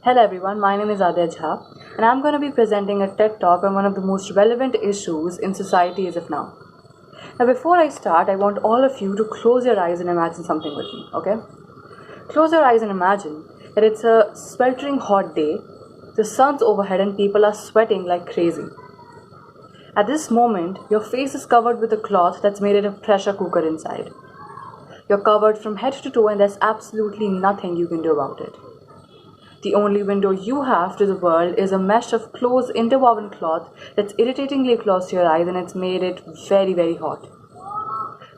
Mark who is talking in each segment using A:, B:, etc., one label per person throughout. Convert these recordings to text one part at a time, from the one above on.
A: Hello everyone, my name is Adya Jha, and I'm going to be presenting a TED Talk on one of the most relevant issues in society as of now. Now, before I start, I want all of you to close your eyes and imagine something with me, okay? Close your eyes and imagine that it's a sweltering hot day, the sun's overhead, and people are sweating like crazy. At this moment, your face is covered with a cloth that's made of a pressure cooker inside. You're covered from head to toe, and there's absolutely nothing you can do about it. The only window you have to the world is a mesh of close interwoven cloth that's irritatingly close to your eyes, and it's made it very, very hot.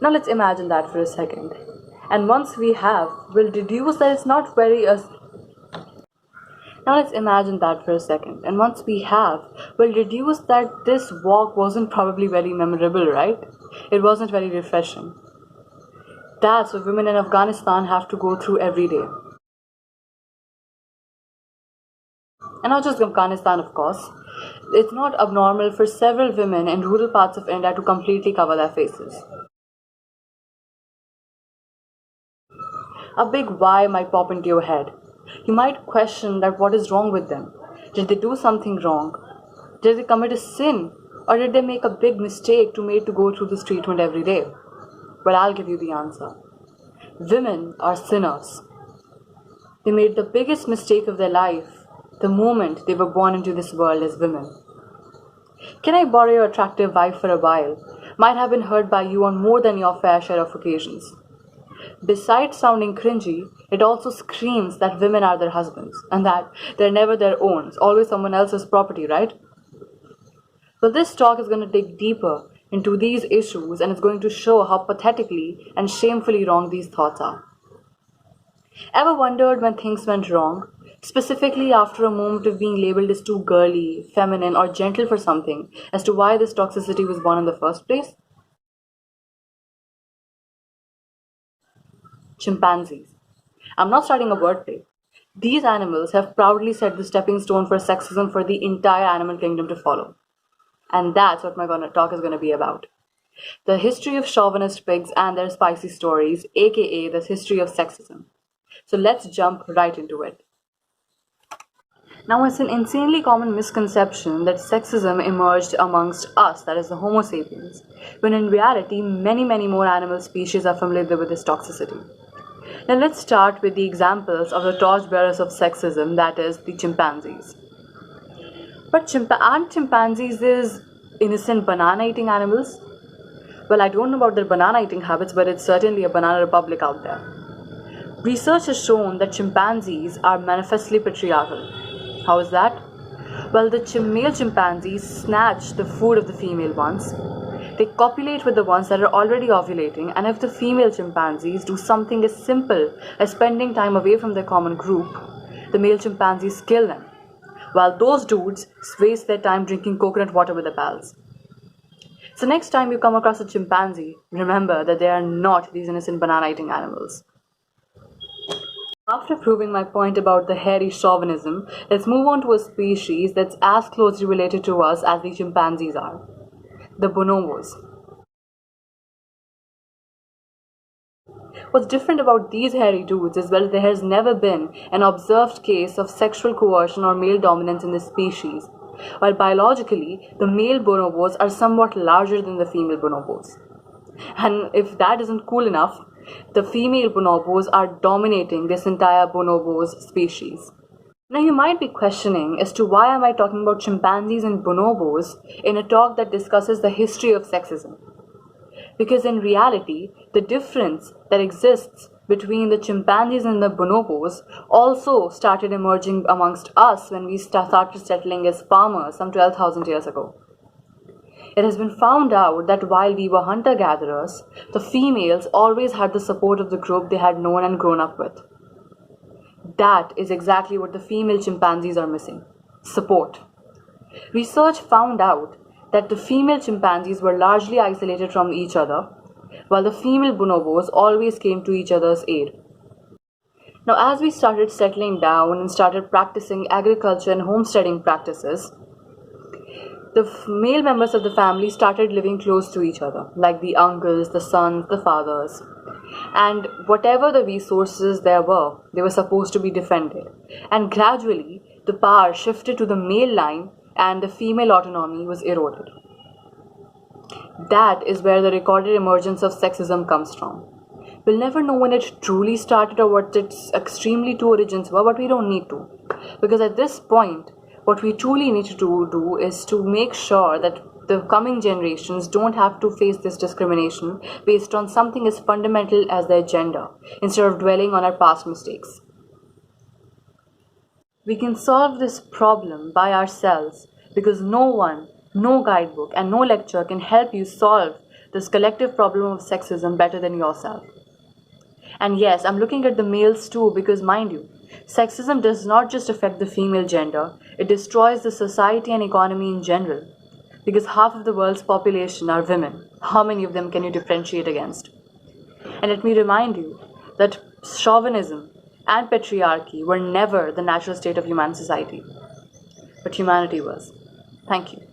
A: Now let's imagine that for a second. And once we have, we'll deduce that it's not very Now let's imagine that for a second. And once we have, we'll deduce that this walk wasn't probably very memorable, right? It wasn't very refreshing. That's what women in Afghanistan have to go through every day. And not just Afghanistan, of course. It's not abnormal for several women in rural parts of India to completely cover their faces. A big why might pop into your head. You might question that what is wrong with them. Did they do something wrong? Did they commit a sin? Or did they make a big mistake to made to go through this treatment every day? Well, I'll give you the answer. Women are sinners. They made the biggest mistake of their life the moment they were born into this world as women. Can I borrow your attractive wife for a while? Might have been heard by you on more than your fair share of occasions. Besides sounding cringy, it also screams that women are their husbands and that they're never their own. It's always someone else's property, right? Well, this talk is going to dig deeper into these issues, and it's going to show how pathetically and shamefully wrong these thoughts are. Ever wondered when things went wrong? Specifically after a moment of being labeled as too girly, feminine, or gentle for something, as to why this toxicity was born in the first place? Chimpanzees. I'm not starting a wordplay. These animals have proudly set the stepping stone for sexism for the entire animal kingdom to follow. And that's what my talk is going to be about. The history of chauvinist pigs and their spicy stories, aka the history of sexism. So let's jump right into it. Now, it's an insanely common misconception that sexism emerged amongst us, that is, the Homo sapiens, when in reality, many, many more animal species are familiar with this toxicity. Now, let's start with the examples of the torchbearers of sexism, that is, the chimpanzees. But aren't chimpanzees these innocent banana eating animals? Well, I don't know about their banana eating habits, but it's certainly a banana republic out there. Research has shown that chimpanzees are manifestly patriarchal. How is that? Well, the male chimpanzees snatch the food of the female ones. They copulate with the ones that are already ovulating, and if the female chimpanzees do something as simple as spending time away from their common group, the male chimpanzees kill them, while those dudes waste their time drinking coconut water with their pals. So next time you come across a chimpanzee, remember that they are not these innocent banana-eating animals. After proving my point about the hairy chauvinism, let's move on to a species that's as closely related to us as the chimpanzees are. The bonobos. What's different about these hairy dudes is well, there has never been an observed case of sexual coercion or male dominance in this species, while biologically, the male bonobos are somewhat larger than the female bonobos. And if that isn't cool enough, the female bonobos are dominating this entire bonobos species. Now you might be questioning as to why am I talking about chimpanzees and bonobos in a talk that discusses the history of sexism? Because in reality, the difference that exists between the chimpanzees and the bonobos also started emerging amongst us when we started settling as farmers some 12,000 years ago. It has been found out that while we were hunter-gatherers, the females always had the support of the group they had known and grown up with. That is exactly what the female chimpanzees are missing: support. Research found out that the female chimpanzees were largely isolated from each other, while the female bonobos always came to each other's aid. Now, as we started settling down and started practicing agriculture and homesteading practices, the male members of the family started living close to each other, like the uncles, the sons, the fathers. And whatever the resources there were, they were supposed to be defended. And gradually, the power shifted to the male line and the female autonomy was eroded. That is where the recorded emergence of sexism comes from. We'll never know when it truly started or what its extremely true origins were, but we don't need to. Because at this point, what we truly need to do is to make sure that the coming generations don't have to face this discrimination based on something as fundamental as their gender, instead of dwelling on our past mistakes. We can solve this problem by ourselves because no one, no guidebook, and no lecture can help you solve this collective problem of sexism better than yourself. And yes, I'm looking at the males too because, mind you, sexism does not just affect the female gender, it destroys the society and economy in general. Because half of the world's population are women. How many of them can you differentiate against? And let me remind you that chauvinism and patriarchy were never the natural state of human society, but humanity was. Thank you.